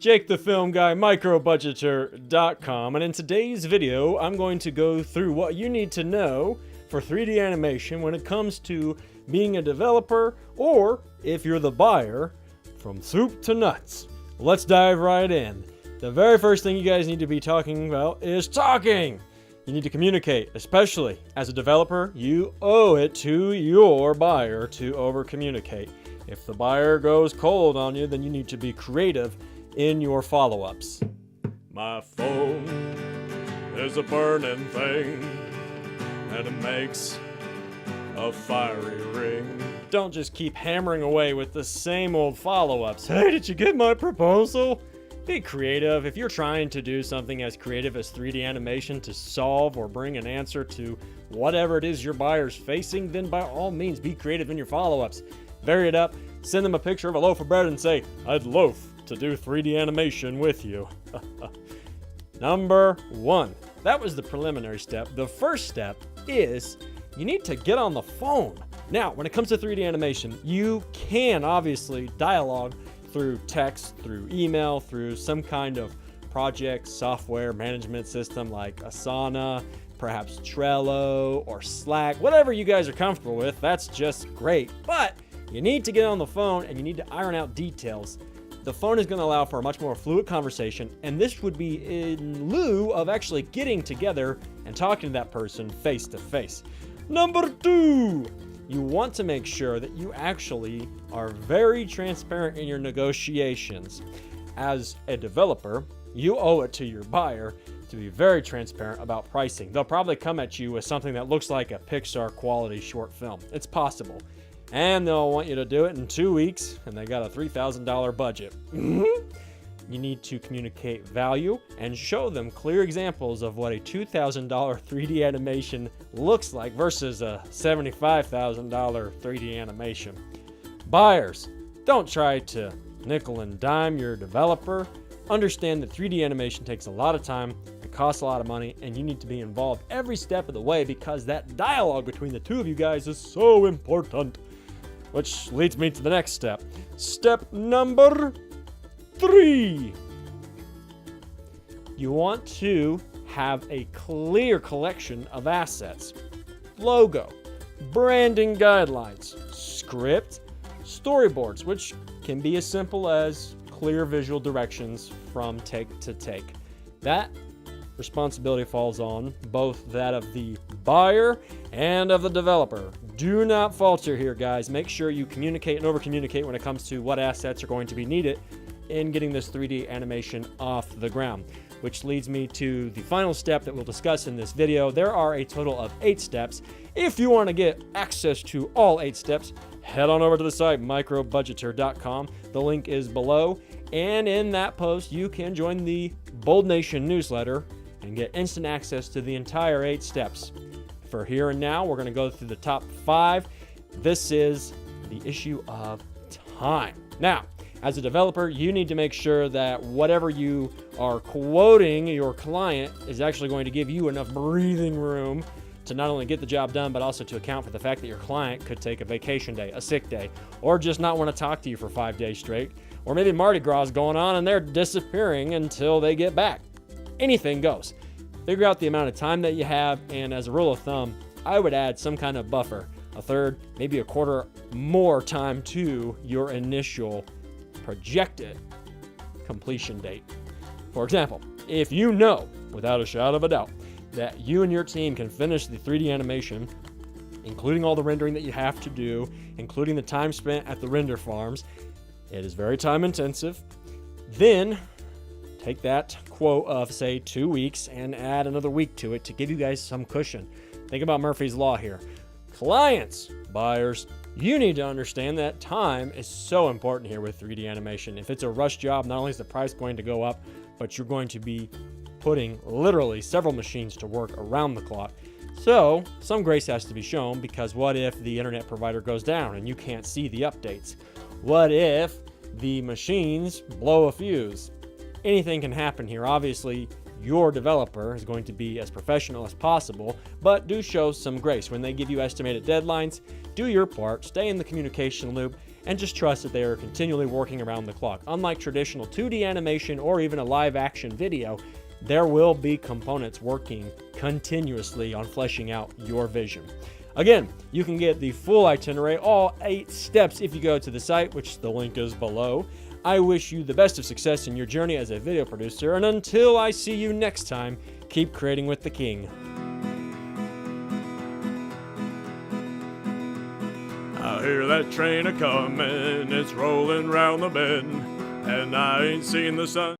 Jake the Film Guy, Microbudgeter.com, and in today's video, I'm going to go through what you need to know for 3D animation when it comes to being a developer, or if you're the buyer, from soup to nuts. Let's dive right in. The very first thing you guys need to be talking about is talking. You need to communicate, especially as a developer. You owe it to your buyer to over-communicate. If the buyer goes cold on you, then you need to be creative in your follow-ups. My phone is a burning thing, and it makes a fiery ring. Don't just keep hammering away with the same old follow-ups. Hey, did you get my proposal? Be creative. If you're trying to do something as creative as 3D animation to solve or bring an answer to whatever it is your buyer's facing, then by all means be creative in your follow-ups. Vary it up, send them a picture of a loaf of bread and say, I'd loaf to do 3D animation with you. Number 1. That was the preliminary step. The first step is you need to get on the phone. Now, when it comes to 3D animation, you can obviously dialogue through text, through email, through some kind of project software management system like Asana, perhaps Trello or Slack, whatever you guys are comfortable with. That's just great. But you need to get on the phone and you need to iron out details. The phone is going to allow for a much more fluid conversation, and this would be in lieu of actually getting together and talking to that person face to face. Number 2. You want to make sure that you actually are very transparent in your negotiations. As a developer, you owe it to your buyer to be very transparent about pricing. They'll probably come at you with something that looks like a Pixar quality short film. It's possible. And they'll want you to do it in 2 weeks, and they got a $3,000 budget. You need to communicate value and show them clear examples of what a $2,000 3D animation looks like versus a $75,000 3D animation. Buyers, don't try to nickel and dime your developer. Understand that 3D animation takes a lot of time, it costs a lot of money, and you need to be involved every step of the way because that dialogue between the two of you guys is so important. Which leads me to the next step. Step number 3. You want to have a clear collection of assets. Logo, branding guidelines, script, storyboards, which can be as simple as clear visual directions from take to take. That responsibility falls on both that of the buyer and of the developer. Do not falter here, guys. Make sure you communicate and over-communicate when it comes to what assets are going to be needed in getting this 3D animation off the ground. Which leads me to the final step that we'll discuss in this video. There are a total of 8 steps. If you want to get access to all 8 steps, head on over to the site, Microbudgeter.com. The link is below. And in that post, you can join the Bold Nation newsletter and get instant access to the entire 8 steps. For here and now, we're going to go through the top 5. This is the issue of time. Now, as a developer, you need to make sure that whatever you are quoting your client is actually going to give you enough breathing room to not only get the job done, but also to account for the fact that your client could take a vacation day, a sick day, or just not want to talk to you for 5 days straight. Or maybe Mardi Gras is going on and they're disappearing until they get back. Anything goes. Figure out the amount of time that you have, and as a rule of thumb, I would add some kind of buffer, a third, maybe a quarter more time to your initial projected completion date. For example, if you know, without a shadow of a doubt, that you and your team can finish the 3D animation, including all the rendering that you have to do, including the time spent at the render farms, it is very time intensive, then take that quote of, say, 2 weeks and add another week to it to give you guys some cushion. Think about Murphy's Law here. Clients, buyers, you need to understand that time is so important here with 3D animation. If it's a rush job, not only is the price going to go up, but you're going to be putting literally several machines to work around the clock. So some grace has to be shown, because what if the internet provider goes down and you can't see the updates? What if the machines blow a fuse? Anything can happen here. Obviously, your developer is going to be as professional as possible, but do show some grace. When they give you estimated deadlines, do your part, stay in the communication loop, and just trust that they are continually working around the clock. Unlike traditional 2D animation or even a live action video, there will be components working continuously on fleshing out your vision. Again, you can get the full itinerary, all 8 steps, if you go to the site, which the link is below. I wish you the best of success in your journey as a video producer, and until I see you next time, keep creating with the king. I hear that train a-comin', it's rolling round the bend, and I ain't seen the sun.